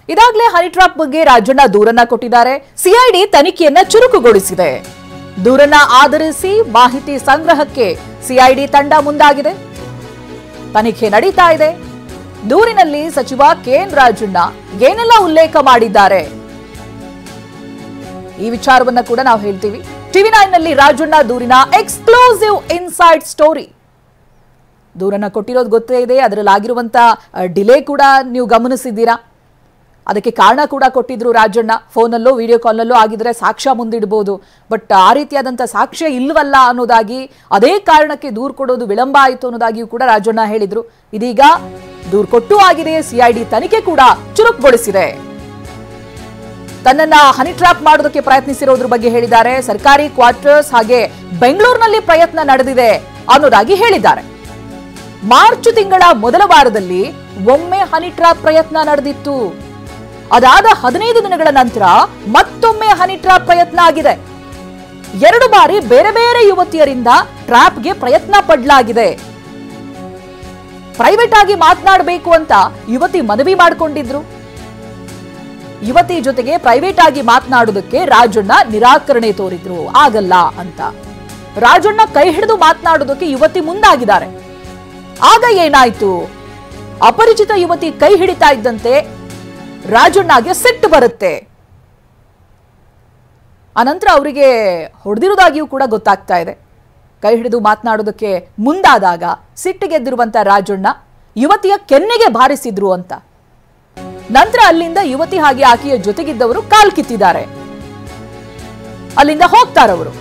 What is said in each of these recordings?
ಇದಾಗಲೇ honey trap ಬಗ್ಗೆ ರಾಜಣ್ಣ ದೂರನ್ನ ಕೊಟ್ಟಿದ್ದಾರೆ. ಸಿಐಡಿ ತನಿಖೆಯನ್ನ ಚುರುಕುಗೊಳಿಸಿದೆ. ದೂರನ್ನ ಆಧರಿಸಿ ಮಾಹಿತಿ ಸಂಗ್ರಹಕ್ಕೆ ಸಿಐಡಿ ತಂಡ ಮುಂದಾಗಿದೆ. ತನಿಖೆ ನಡೀತಾ ಇದೆ. ದೂರಿನಲ್ಲಿ ಸಚಿವ ಕೆಎನ್ ರಾಜಣ್ಣ ಏನೆಲ್ಲ ಉಲ್ಲೇಖ ಮಾಡಿದ್ದಾರೆ ಈ ವಿಚಾರವನ್ನ ಕೂಡ ನಾವು ಹೇಳ್ತೀವಿ. ಟಿವಿ9 ನಲ್ಲಿ ರಾಜಣ್ಣ ದೂರಿನ ಎಕ್ಸ್ಕ್ಲೂಸಿವ್ ಇನ್ಸೈಡ್ ಸ್ಟೋರಿ. ದೂರನ್ನ ಕೊಟ್ಟಿರೋದು ಗೊತ್ತೇ ಇದೆ. ಅದರಲ್ಲಿ ಆಗಿರುವಂತ ಡಿಲೇ ಕೂಡ ನೀವು ಗಮನಿಸಿದ್ದೀರಾ. ಅದಕ್ಕೆ ಕಾರಣ ಕೂಡ ಕೊಟ್ಟಿದ್ರು ರಾಜಣ್ಣ. ಫೋನಲ್ಲೋ ವಿಡಿಯೋ ಕಾಲ್ನಲ್ಲೋ ಆಗಿದ್ರೆ ಸಾಕ್ಷ್ಯ ಮುಂದಿಡಬಹುದು, ಬಟ್ ಆ ರೀತಿಯಾದಂಥ ಸಾಕ್ಷ್ಯ ಇಲ್ವಲ್ಲ ಅನ್ನೋದಾಗಿ, ಅದೇ ಕಾರಣಕ್ಕೆ ದೂರು ಕೊಡೋದು ವಿಳಂಬ ಆಯಿತು ಅನ್ನೋದಾಗಿಯೂ ಕೂಡ ರಾಜಣ್ಣ ಹೇಳಿದ್ರು. ಇದೀಗ ದೂರು ಕೊಟ್ಟು ಆಗಿದೆ. ಸಿಐಡಿ ತನಿಖೆ ಕೂಡ ಚುರುಕುಗೊಳಿಸಿದೆ. ತನ್ನನ್ನ ಹನಿ ಟ್ರ್ಯಾಪ್ ಮಾಡೋದಕ್ಕೆ ಪ್ರಯತ್ನಿಸಿರೋದ್ರ ಬಗ್ಗೆ ಹೇಳಿದ್ದಾರೆ. ಸರ್ಕಾರಿ ಕ್ವಾರ್ಟರ್ಸ್ ಹಾಗೆ ಬೆಂಗಳೂರಿನಲ್ಲಿ ಪ್ರಯತ್ನ ನಡೆದಿದೆ ಅನ್ನೋದಾಗಿ ಹೇಳಿದ್ದಾರೆ. ಮಾರ್ಚ್ ತಿಂಗಳ ಮೊದಲ ವಾರದಲ್ಲಿ ಒಮ್ಮೆ ಹನಿ ಟ್ರ್ಯಾಪ್ ಪ್ರಯತ್ನ ನಡೆದಿತ್ತು. ಅದಾದ 15 ದಿನಗಳ ನಂತರ ಮತ್ತೊಮ್ಮೆ ಹನಿ ಟ್ರ್ಯಾಪ್ ಪ್ರಯತ್ನ ಆಗಿದೆ. 2 ಬಾರಿ ಬೇರೆ ಬೇರೆ ಯುವತಿಯರಿಂದ ಟ್ರ್ಯಾಪ್ಗೆ ಪ್ರಯತ್ನ ಪಡಲಾಗಿದೆ. ಪ್ರೈವೇಟ್ ಆಗಿ ಮಾತನಾಡಬೇಕು ಅಂತ ಯುವತಿ ಮನವಿ ಮಾಡಿಕೊಂಡಿದ್ರು. ಯುವತಿ ಜೊತೆಗೆ ಪ್ರೈವೇಟ್ ಆಗಿ ಮಾತನಾಡೋದಕ್ಕೆ ರಾಜಣ್ಣ ನಿರಾಕರಣೆ ತೋರಿದ್ರು. ಆಗಲ್ಲ ಅಂತ ರಾಜಣ್ಣ ಕೈ ಹಿಡಿದು ಮಾತನಾಡೋದಕ್ಕೆ ಯುವತಿ ಮುಂದಾಗಿದ್ದಾರೆ. ಆಗ ಏನಾಯ್ತು? ಅಪರಿಚಿತ ಯುವತಿ ಕೈ ಹಿಡಿತಾ ಇದ್ದಂತೆ ರಾಜಣ್ಣಗೆ ಸಿಟ್ಟು ಬರುತ್ತೆ. ಅನಂತರ ಅವರಿಗೆ ಹೊಡೆದಿರೋದಾಗಿಯೂ ಕೂಡ ಗೊತ್ತಾಗ್ತಾ ಇದೆ. ಕೈ ಹಿಡಿದು ಮಾತನಾಡೋದಕ್ಕೆ ಮುಂದಾದಾಗ ಸಿಟ್ಟಿಗೆದ್ದಿರುವಂತ ರಾಜಣ್ಣ ಯುವತಿಯ ಕೆನ್ನೆಗೆ ಬಾರಿಸಿದ್ರು ಅಂತ. ನಂತರ ಅಲ್ಲಿಂದ ಯುವತಿ ಹಾಗೆ ಆಕೆಯ ಜೊತೆಗಿದ್ದವರು ಕಾಲ್ ಕಿತ್ತಿದ್ದಾರೆ. ಅಲ್ಲಿಂದ ಹೋಗ್ತಾರವರು.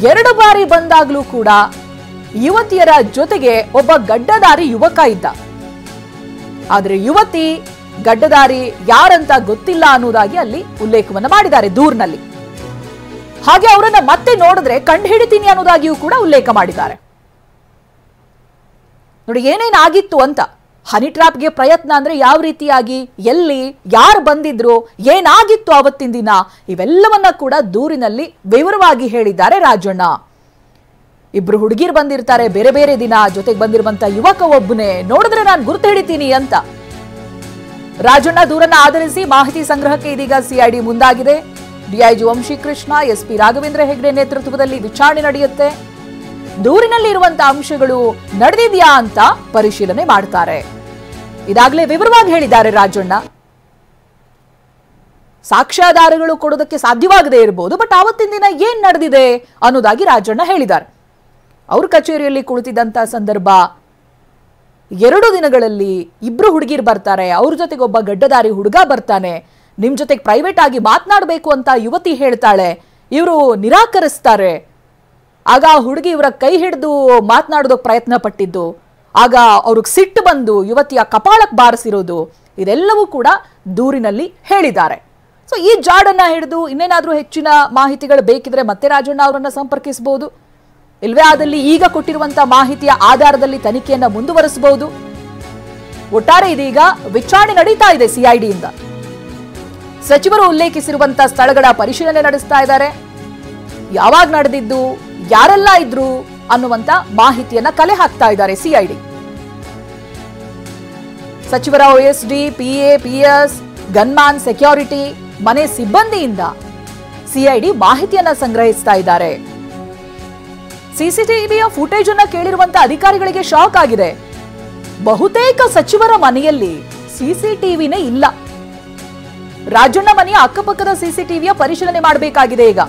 2 ಬಾರಿ ಬಂದಾಗ್ಲೂ ಕೂಡ ಯುವತಿಯರ ಜೊತೆಗೆ ಒಬ್ಬ ಗಡ್ಡಧಾರಿ ಯುವಕ ಇದ್ದ. ಆದ್ರೆ ಯುವತಿ ಗಡ್ಡಧಾರಿ ಯಾರಂತ ಗೊತ್ತಿಲ್ಲ ಅನ್ನೋದಾಗಿ ಅಲ್ಲಿ ಉಲ್ಲೇಖವನ್ನ ಮಾಡಿದ್ದಾರೆ ದೂರಿನಲ್ಲಿ. ಹಾಗೆ ಅವರನ್ನ ಮತ್ತೆ ನೋಡಿದ್ರೆ ಕಂಡು ಹಿಡಿತೀನಿ ಅನ್ನೋದಾಗಿಯೂ ಕೂಡ ಉಲ್ಲೇಖ ಮಾಡಿದ್ದಾರೆ. ನೋಡಿ ಏನೇನಾಗಿತ್ತು ಅಂತ. ಹನಿ ಟ್ರ್ಯಾಪ್ಗೆ ಪ್ರಯತ್ನ ಅಂದ್ರೆ ಯಾವ ರೀತಿಯಾಗಿ, ಎಲ್ಲಿ, ಯಾರು ಬಂದಿದ್ರು, ಏನಾಗಿತ್ತು ಅವತ್ತಿನ ದಿನ, ಇವೆಲ್ಲವನ್ನ ಕೂಡ ದೂರಿನಲ್ಲಿ ವಿವರವಾಗಿ ಹೇಳಿದ್ದಾರೆ ರಾಜಣ್ಣ. 2 ಹುಡುಗಿರು ಬಂದಿರ್ತಾರೆ ಬೇರೆ ಬೇರೆ ದಿನ. ಜೊತೆಗೆ ಬಂದಿರುವಂತ ಯುವಕ ಒಬ್ಬನೇ, ನೋಡಿದ್ರೆ ನಾನು ಗುರುತು ಹಿಡಿತೀನಿ ಅಂತ. ರಾಜಣ್ಣ ದೂರನ್ನ ಆಧರಿಸಿ ಮಾಹಿತಿ ಸಂಗ್ರಹಕ್ಕೆ ಇದೀಗ ಸಿಐಡಿ ಮುಂದಾಗಿದೆ. ಡಿಐಜಿ ವಂಶೀಕೃಷ್ಣ, ಎಸ್ಪಿ ರಾಘವೇಂದ್ರ ಹೆಗ್ಡೆ ನೇತೃತ್ವದಲ್ಲಿ ವಿಚಾರಣೆ ನಡೆಯುತ್ತೆ. ದೂರಿನಲ್ಲಿ ಇರುವಂತಹ ಅಂಶಗಳು ನಡೆದಿದೆಯಾ ಅಂತ ಪರಿಶೀಲನೆ ಮಾಡ್ತಾರೆ. ಇದಾಗಲೇ ವಿವರವಾಗಿ ಹೇಳಿದ್ದಾರೆ ರಾಜಣ್ಣ. ಸಾಕ್ಷ್ಯಾಧಾರಗಳು ಕೊಡೋದಕ್ಕೆ ಸಾಧ್ಯವಾಗದೇ ಇರಬಹುದು, ಬಟ್ ಆವತ್ತಿನ ದಿನ ಏನ್ ನಡೆದಿದೆ ಅನ್ನೋದಾಗಿ ರಾಜಣ್ಣ ಹೇಳಿದ್ದಾರೆ. ಅವ್ರ ಕಚೇರಿಯಲ್ಲಿ ಕುಳಿತಿದ್ದಂತ ಸಂದರ್ಭ, 2 ದಿನಗಳಲ್ಲಿ 2 ಹುಡುಗಿರು ಬರ್ತಾರೆ, ಅವ್ರ ಜೊತೆಗೆ ಒಬ್ಬ ಗಡ್ಡಧಾರಿ ಹುಡುಗ ಬರ್ತಾನೆ, ನಿಮ್ ಜೊತೆಗೆ ಪ್ರೈವೇಟ್ ಆಗಿ ಮಾತನಾಡಬೇಕು ಅಂತ ಯುವತಿ ಹೇಳ್ತಾಳೆ, ಇವರು ನಿರಾಕರಿಸ್ತಾರೆ. ಆಗ ಆ ಹುಡುಗಿ ಇವರ ಕೈ ಹಿಡಿದು ಮಾತನಾಡೋದಕ್ಕೆ ಪ್ರಯತ್ನ ಪಟ್ಟಿದ್ದು, ಆಗ ಅವ್ರಿಗೆ ಸಿಟ್ಟು ಬಂದು ಯುವತಿಯ ಕಪಾಳಕ್ಕೆ ಬಾರಿಸಿರೋದು, ಇದೆಲ್ಲವೂ ಕೂಡ ದೂರಿನಲ್ಲಿ ಹೇಳಿದ್ದಾರೆ. ಸೊ ಈ ಜಾಡನ್ನ ಹಿಡಿದು ಇನ್ನೇನಾದ್ರೂ ಹೆಚ್ಚಿನ ಮಾಹಿತಿಗಳು ಬೇಕಿದ್ರೆ ಮತ್ತೆ ರಾಜಣ್ಣ ಅವರನ್ನ ಸಂಪರ್ಕಿಸಬಹುದು. ಇಲ್ವೇ ಆದಲ್ಲಿ ಈಗ ಕೊಟ್ಟಿರುವಂತಹ ಮಾಹಿತಿಯ ಆಧಾರದಲ್ಲಿ ತನಿಖೆಯನ್ನ ಮುಂದುವರಿಸಬಹುದು. ಒಟ್ಟಾರೆ ಇದೀಗ ವಿಚಾರಣೆ ನಡೀತಾ ಇದೆ ಸಿಐಡಿಯಿಂದ. ಸಚಿವರು ಉಲ್ಲೇಖಿಸಿರುವಂತಹ ಸ್ಥಳಗಳ ಪರಿಶೀಲನೆ ನಡೆಸ್ತಾ ಇದ್ದಾರೆ. ಯಾವಾಗ ನಡೆದಿದ್ದು, ಯಾರೆಲ್ಲ ಇದ್ರು ಅನ್ನುವಂತ ಮಾಹಿತಿಯನ್ನ ಕಲೆ ಹಾಕ್ತಾ ಇದ್ದಾರೆ ಸಿಐಡಿ. ಸಚಿವರ OSD, PA, PS, gunman, security, ಮನೆ ಸಿಬ್ಬಂದಿಯಿಂದ ಸಿಐಡಿ ಮಾಹಿತಿಯನ್ನ ಸಂಗ್ರಹಿಸ್ತಾ ಇದ್ದಾರೆ. ಸಿಸಿಟಿವಿಯ ಫುಟೇಜ್ ಅನ್ನ ಕೇಳಿರುವಂತ ಅಧಿಕಾರಿಗಳಿಗೆ ಶಾಕ್ ಆಗಿದೆ. ಬಹುತೇಕ ಸಚಿವರ ಮನೆಯಲ್ಲಿ ಸಿಸಿಟಿವಿನೇ ಇಲ್ಲ. ರಾಜಣ್ಣ ಮನೆಯ ಅಕ್ಕಪಕ್ಕದ ಸಿಸಿಟಿವಿಯ ಪರಿಶೀಲನೆ ಮಾಡಬೇಕಾಗಿದೆ. ಈಗ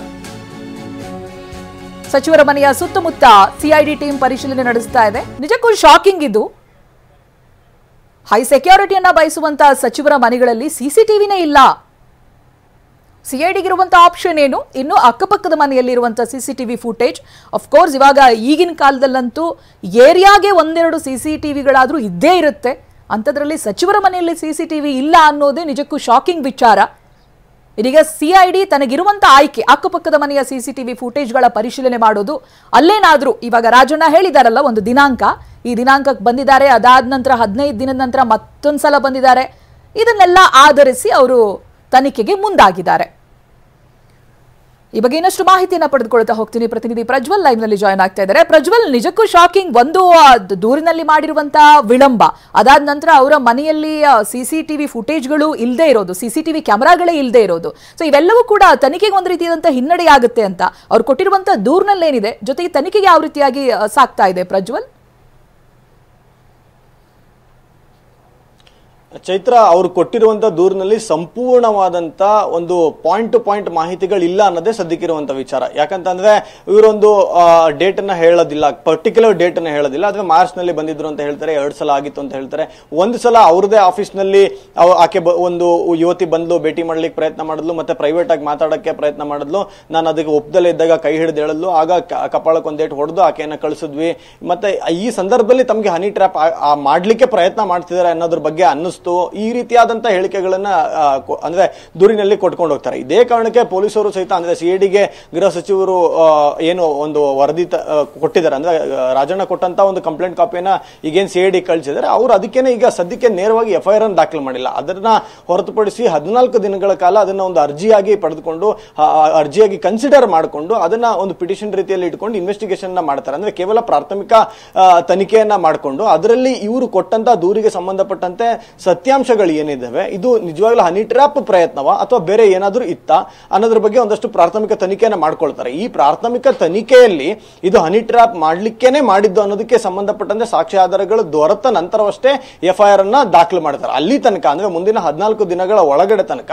ಸಚಿವರ ಮನೆಯ ಸುತ್ತಮುತ್ತ ಸಿಐಡಿ ಟೀಮ್ ಪರಿಶೀಲನೆ ನಡೆಸ್ತಾ ಇದೆ. ನಿಜಕ್ಕೂ ಶಾಕಿಂಗ್ ಇದು. ಹೈ ಸೆಕ್ಯೂರಿಟಿಯನ್ನ ಬಯಸುವಂತಹ ಸಚಿವರ ಮನೆಗಳಲ್ಲಿ ಸಿಸಿಟಿವಿನೇ ಇಲ್ಲ. ಸಿಐಡಿಗಿರುವಂತಹ ಆಪ್ಷನ್ ಏನು? ಇನ್ನು ಅಕ್ಕಪಕ್ಕದ ಮನೆಯಲ್ಲಿರುವಂತಹ ಸಿಸಿಟಿವಿ ಫುಟೇಜ್. ಅಫ್ಕೋರ್ಸ್ ಇವಾಗ ಈಗಿನ ಕಾಲದಲ್ಲಂತೂ ಏರಿಯಾಗೆ 1-2 ಸಿಸಿಟಿವಿಗಳಾದ್ರೂ ಇದ್ದೇ ಇರುತ್ತೆ. ಅಂಥದ್ರಲ್ಲಿ ಸಚಿವರ ಮನೆಯಲ್ಲಿ ಸಿಸಿಟಿವಿ ಇಲ್ಲ ಅನ್ನೋದೇ ನಿಜಕ್ಕೂ ಶಾಕಿಂಗ್ ವಿಚಾರ. ಇದೀಗ ಸಿಐಡಿ ತನಗಿರುವಂತ ಆಯ್ಕೆ ಅಕ್ಕಪಕ್ಕದ ಮನೆಯ ಸಿಸಿಟಿವಿ ಫುಟೇಜ್ಗಳ ಪರಿಶೀಲನೆ ಮಾಡೋದು. ಅಲ್ಲೇನಾದ್ರೂ ಇವಾಗ ರಾಜಣ್ಣ ಹೇಳಿದಾರಲ್ಲ ಒಂದು ದಿನಾಂಕ, ಈ ದಿನಾಂಕಕ್ಕೆ ಬಂದಿದ್ದಾರೆ, ಅದಾದ ನಂತರ 15 ದಿನದ ನಂತರ ಮತ್ತೊಂದ್ಸಲ ಬಂದಿದ್ದಾರೆ. ಇದನ್ನೆಲ್ಲ ಆಧರಿಸಿ ಅವರು ತನಿಖೆಗೆ ಮುಂದಾಗಿದ್ದಾರೆ. ಈ ಬಗ್ಗೆ ಇನ್ನಷ್ಟು ಮಾಹಿತಿಯನ್ನ ಪಡೆದುಕೊಳ್ತಾ ಹೋಗ್ತೀನಿ. ಪ್ರತಿನಿಧಿ ಪ್ರಜ್ವಲ್ ಲೈವ್ ನಲ್ಲಿ ಜಾಯ್ನ್ ಆಗ್ತಾ ಇದ್ದಾರೆ. ಪ್ರಜ್ವಲ್, ನಿಜಕ್ಕೂ ಶಾಕಿಂಗ್. ಒಂದು ದೂರಿನಲ್ಲಿ ಮಾಡಿರುವಂತಹ ವಿಳಂಬ, ಅದಾದ ನಂತರ ಅವರ ಮನೆಯಲ್ಲಿ ಸಿಸಿಟಿವಿ ಫುಟೇಜ್ಗಳು ಇಲ್ಲದೆ ಇರೋದು, ಸಿಸಿಟಿವಿ ಕ್ಯಾಮೆರಾಗಳೇ ಇಲ್ಲದೆ ಇರೋದು. ಸೊ ಇವೆಲ್ಲವೂ ಕೂಡ ತನಿಖೆಗೆ ಒಂದು ರೀತಿಯಾದಂತಹ ಹಿನ್ನಡೆ ಆಗುತ್ತೆ ಅಂತ ಅವ್ರು ಕೊಟ್ಟಿರುವಂತಹ ದೂರಿನಲ್ಲೇನಿದೆ, ಜೊತೆಗೆ ತನಿಖೆಗೆ ಯಾವ ರೀತಿಯಾಗಿ ಸಾಗ್ತಾ ಇದೆ ಪ್ರಜ್ವಲ್? ಚೈತ್ರ, ಅವರು ಕೊಟ್ಟಿರುವಂತ ದೂರಿನಲ್ಲಿ ಸಂಪೂರ್ಣವಾದಂತ ಒಂದು ಪಾಯಿಂಟ್ ಟು ಪಾಯಿಂಟ್ ಮಾಹಿತಿಗಳಿಲ್ಲ ಅನ್ನೋದೇ ಸದ್ಯಕ್ಕಿರುವಂತ ವಿಚಾರ. ಯಾಕಂತಂದ್ರೆ ಇವರೊಂದು ಡೇಟ್ ಅನ್ನ ಹೇಳೋದಿಲ್ಲ, ಪರ್ಟಿಕ್ಯುಲರ್ ಡೇಟ್ ಅನ್ನ ಹೇಳೋದಿಲ್ಲ. ಅಥವಾ ಮಾರ್ಚ್ ನಲ್ಲಿ ಬಂದಿದ್ರು ಅಂತ ಹೇಳ್ತಾರೆ, 2 ಸಲ ಆಗಿತ್ತು ಅಂತ ಹೇಳ್ತಾರೆ. ಒಂದು ಸಲ ಅವ್ರದೇ ಆಫೀಸ್ ನಲ್ಲಿ ಆಕೆ ಒಂದು ಯುವತಿ ಬಂದ್ಲು, ಭೇಟಿ ಮಾಡ್ಲಿಕ್ಕೆ ಪ್ರಯತ್ನ ಮಾಡಿದ್ಲು, ಮತ್ತೆ ಪ್ರೈವೇಟ್ ಆಗಿ ಮಾತಾಡಕ್ಕೆ ಪ್ರಯತ್ನ ಮಾಡಿದ್ಲು. ನಾನು ಅದಕ್ಕೆ ಒಪ್ಪದಲ್ಲೇ ಇದ್ದಾಗ ಕೈ ಹಿಡಿದು ಹೇಳದ್ಲು. ಆಗ ಕಪಾಳಕ್ಕೆ ಒಂದೇಟ್ ಹೊಡೆದು ಆಕೆಯನ್ನ ಕಳಿಸಿದ್ವಿ. ಮತ್ತೆ ಈ ಸಂದರ್ಭದಲ್ಲಿ ತಮ್ಗೆ ಹನಿ ಟ್ರ್ಯಾಪ್ ಮಾಡ್ಲಿಕ್ಕೆ ಪ್ರಯತ್ನ ಮಾಡ್ತಿದ್ದಾರೆ ಅನ್ನೋದ್ರ ಬಗ್ಗೆ ಅನ್ನಿಸ್ತು. ಈ ರೀತಿಯಾದಂತಹ ಹೇಳಿಕೆಗಳನ್ನ ಅಂದ್ರೆ ದೂರಿನಲ್ಲಿ ಕೊಟ್ಕೊಂಡು ಹೋಗ್ತಾರೆ. ಇದೇ ಕಾರಣಕ್ಕೆ ಪೊಲೀಸರು ಸಹಿತ ಅಂದ್ರೆ ಸಿಐಡಿಗೆ ಗೃಹ ಸಚಿವರು ಏನು ಒಂದು ವರದಿ ಕೊಟ್ಟಿದ್ದಾರೆ, ಅಂದ್ರೆ ರಾಜಣ್ಣ ಕೊಟ್ಟಂತ ಒಂದು ಕಂಪ್ಲೇಂಟ್ ಕಾಪಿಯನ್ನ ಈಗೇನ್ ಸಿಐಡಿ ಕಳಿಸಿದ್ದಾರೆ, ಅವರು ಅದಕ್ಕೇನೆ ಈಗ ಸದ್ಯಕ್ಕೆ ನೇರವಾಗಿ ಎಫ್ಐಆರ್ ಅನ್ನು ದಾಖಲು ಮಾಡಿಲ್ಲ. ಅದನ್ನ ಹೊರತುಪಡಿಸಿ 14 ದಿನಗಳ ಕಾಲ ಅದನ್ನ ಒಂದು ಅರ್ಜಿಯಾಗಿ ಪಡೆದುಕೊಂಡು, ಅರ್ಜಿಯಾಗಿ ಕನ್ಸಿಡರ್ ಮಾಡಿಕೊಂಡು ಅದನ್ನ ಒಂದು ಪಿಟಿಷನ್ ರೀತಿಯಲ್ಲಿ ಇಟ್ಕೊಂಡು ಇನ್ವೆಸ್ಟಿಗೇಷನ್ ಮಾಡ್ತಾರೆ. ಅಂದ್ರೆ ಕೇವಲ ಪ್ರಾಥಮಿಕ ತನಿಖೆಯನ್ನ ಮಾಡಿಕೊಂಡು ಅದರಲ್ಲಿ ಇವರು ಕೊಟ್ಟಂತ ದೂರಿಗೆ ಸಂಬಂಧಪಟ್ಟಂತೆ ಸತ್ಯಾಂಶಗಳು ಏನಿದ್ದಾವೆ, ಇದು ನಿಜವಾಗ್ಲೂ ಹನಿ ಟ್ರ್ಯಾಪ್ ಪ್ರಯತ್ನವಾ ಅಥವಾ ಬೇರೆ ಏನಾದ್ರೂ ಇತ್ತ ಅನ್ನೋದ್ರ ಬಗ್ಗೆ ಒಂದಷ್ಟು ಪ್ರಾಥಮಿಕ ತನಿಖೆಯನ್ನ ಮಾಡ್ಕೊಳ್ತಾರೆ. ಈ ಪ್ರಾಥಮಿಕ ತನಿಖೆಯಲ್ಲಿ ಇದು ಹನಿ ಟ್ರ್ಯಾಪ್ ಮಾಡ್ಲಿಕ್ಕೇನೆ ಮಾಡಿದ್ದು ಅನ್ನೋದಕ್ಕೆ ಸಂಬಂಧಪಟ್ಟಂತೆ ಸಾಕ್ಷ್ಯ ಆಧಾರಗಳು ದೊರೆತ ನಂತರವಷ್ಟೇ ಎಫ್ಐಆರ್ ಅನ್ನ ದಾಖಲು ಮಾಡ್ತಾರೆ. ಅಲ್ಲಿ ತನಕ ಅಂದ್ರೆ ಮುಂದಿನ 14 ದಿನಗಳ ಒಳಗಡೆ ತನಕ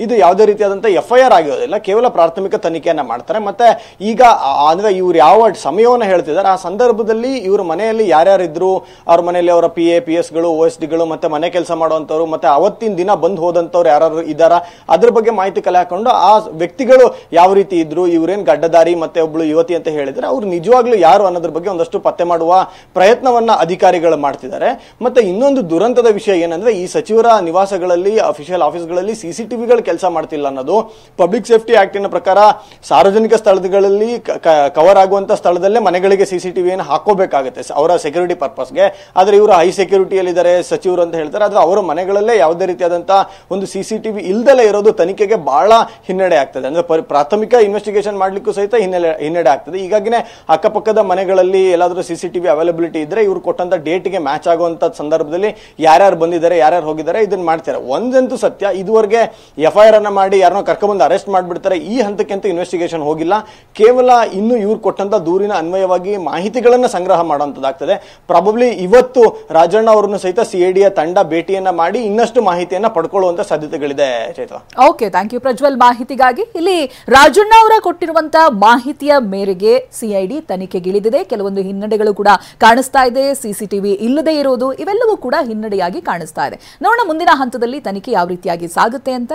ಇದು ಯಾವುದೇ ರೀತಿಯಾದಂತಹ ಎಫ್ಐಆರ್ ಆಗಿರೋದಿಲ್ಲ, ಕೇವಲ ಪ್ರಾಥಮಿಕ ತನಿಖೆಯನ್ನ ಮಾಡ್ತಾರೆ. ಮತ್ತೆ ಈಗ ಅಂದ್ರೆ ಇವ್ರು ಯಾವ ಸಮಯವನ್ನು ಹೇಳ್ತಿದ್ದಾರೆ, ಆ ಸಂದರ್ಭದಲ್ಲಿ ಇವ್ರ ಮನೆಯಲ್ಲಿ ಯಾರ್ಯಾರಿದ್ರು, ಅವ್ರ ಮನೆಯಲ್ಲಿ ಅವರ PA/PS ಗಳು, OSD ಗಳು, ಮತ್ತೆ ಮನೆ ಕೆಲಸ ಮಾಡುವಂತವ್ರು, ಮತ್ತೆ ಅವತ್ತಿನ ದಿನ ಬಂದು ಹೋದಂತವ್ರು ಯಾರು ಇದ್ದಾರ ಅದ್ರ ಬಗ್ಗೆ ಮಾಹಿತಿ ಕಲೆ ಹಾಕೊಂಡು ಆ ವ್ಯಕ್ತಿಗಳು ಯಾವ ರೀತಿ ಇದ್ರು, ಇವ್ರೇನ್ ಗಡ್ಡದಾರಿ ಮತ್ತೆ ಒಬ್ಳು ಯುವತಿ ಅಂತ ಹೇಳಿದ್ರೆ ಅವ್ರು ನಿಜವಾಗ್ಲೂ ಯಾರು ಅನ್ನೋದ್ರ ಬಗ್ಗೆ ಒಂದಷ್ಟು ಪತ್ತೆ ಮಾಡುವ ಪ್ರಯತ್ನವನ್ನ ಅಧಿಕಾರಿಗಳು ಮಾಡ್ತಿದ್ದಾರೆ. ಮತ್ತೆ ಇನ್ನೊಂದು ದುರಂತದ ವಿಷಯ ಏನಂದ್ರೆ, ಈ ಸಚಿವರ ನಿವಾಸಗಳಲ್ಲಿ, ಅಫಿಷಿಯಲ್ ಆಫೀಸ್ಗಳಲ್ಲಿ ಸಿಸಿಟಿವಿಗಳು ಕೆಲಸ ಮಾಡ್ತಿಲ್ಲ ಅನ್ನೋದು. ಪಬ್ಲಿಕ್ ಸೇಫ್ಟಿ ಆಕ್ಟಿನ ಪ್ರಕಾರ ಸಾರ್ವಜನಿಕ ಸ್ಥಳಗಳಲ್ಲಿ ಕವರ್ ಆಗುವಂತ ಸ್ಥಳದಲ್ಲೇ ಮನೆಗಳಿಗೆ ಸಿಸಿಟಿವಿಯನ್ನು ಹಾಕೋಬೇಕಾಗುತ್ತೆ ಅವರ ಸೆಕ್ಯೂರಿಟಿ ಪರ್ಪಸ್ಗೆ. ಆದ್ರೆ ಇವರು ಹೈ ಸೆಕ್ಯೂರಿಟಿಯಲ್ಲಿ ಇದ್ದಾರೆ ಸಚಿವರು ಅಂತ ಹೇಳ್ತಾರೆ, ಆದ್ರೆ ಅವರ ಮನೆಗಳಲ್ಲೇ ಯಾವುದೇ ರೀತಿಯಾದಂತಹ ಒಂದು ಸಿಸಿಟಿವಿ ಇಲ್ದಲೇ ಇರೋದು ತನಿಖೆಗೆ ಬಹಳ ಹಿನ್ನಡೆ ಆಗ್ತದೆ. ಅಂದ್ರೆ ಪ್ರಾಥಮಿಕ ಇನ್ವೆಸ್ಟಿಗೇಷನ್ ಮಾಡ್ಲಿಕ್ಕೂ ಸಹಿತ ಹಿನ್ನಡೆ ಆಗ್ತದೆ. ಹೀಗಾಗಿನೇ ಅಕ್ಕಪಕ್ಕದ ಮನೆಗಳಲ್ಲಿ ಎಲ್ಲಾದ್ರೂ ಸಿಸಿಟಿವಿ ಅವೈಲಬಿಲಿಟಿ ಇದ್ರೆ ಇವ್ರು ಕೊಟ್ಟಂತ ಡೇಟ್ಗೆ ಮ್ಯಾಚ್ ಆಗುವಂತ ಸಂದರ್ಭದಲ್ಲಿ ಯಾರ್ಯಾರು ಬಂದಿದ್ದಾರೆ, ಯಾರ್ಯಾರು ಹೋಗಿದ್ದಾರೆ ಇದನ್ನ ಮಾಡ್ತಾರೆ. ಒಂದಂತೂ ಸತ್ಯ, ಇದುವರೆಗೆ ಎಫ್ಐಆರ್ ಅನ್ನ ಮಾಡಿ ಯಾರನ್ನೋ ಕರ್ಕೊಂಡ್ಬಂದು ಅರೆಸ್ಟ್ ಮಾಡ್ಬಿಡ್ತಾರೆ, ಈ ಹಂತಕ್ಕಿಂತ ಇನ್ವೆಸ್ಟಿಗೇಷನ್ ಹೋಗಿಲ್ಲ. ಕೇವಲ ಇನ್ನು ಇವ್ರು ಕೊಟ್ಟಂತ ದೂರಿನ ಅನ್ವಯವಾಗಿ ಮಾಹಿತಿಗಳನ್ನ ಸಂಗ್ರಹ ಮಾಡುವಂತದ್ದಾಗ್ತದೆ. ಪ್ರಾಬಬ್ಲಿ ಇವತ್ತು ರಾಜಣ್ಣ ಅವರನ್ನು ಸಹಿತ ಸಿಐಡಿಯ ತಂಡ ಭೇಟಿಯನ್ನ ಮಾಡಿ ಇನ್ನಷ್ಟು ಮಾಹಿತಿಯನ್ನ ಪಡ್ಕೊಳ್ಳುವಂತ ಸಾಧ್ಯತೆಗಳಿದೆ. Chaitra, okay, thank you Prajwal ಮಾಹಿತಿಗಾಗಿ. ಇಲ್ಲಿ ರಾಜಣ್ಣ ಅವರ ಕೊಟ್ಟಿರುವಂತಹ ಮಾಹಿತಿಯ ಮೇರೆಗೆ ಸಿಐಡಿ ತನಿಖೆಗಿಳಿದಿದೆ. ಕೆಲವೊಂದು ಹಿನ್ನಡೆಗಳು ಕೂಡ ಕಾಣಿಸ್ತಾ ಇದೆ. ಸಿಸಿಟಿವಿ ಇಲ್ಲದೆ ಇರೋದು, ಇವೆಲ್ಲವೂ ಕೂಡ ಹಿನ್ನಡೆಯಾಗಿ ಕಾಣಿಸ್ತಾ ಇದೆ. ನೋಡೋಣ ಮುಂದಿನ ಹಂತದಲ್ಲಿ ತನಿಖೆ ಯಾವ ರೀತಿಯಾಗಿ ಸಾಗುತ್ತೆ ಅಂತ.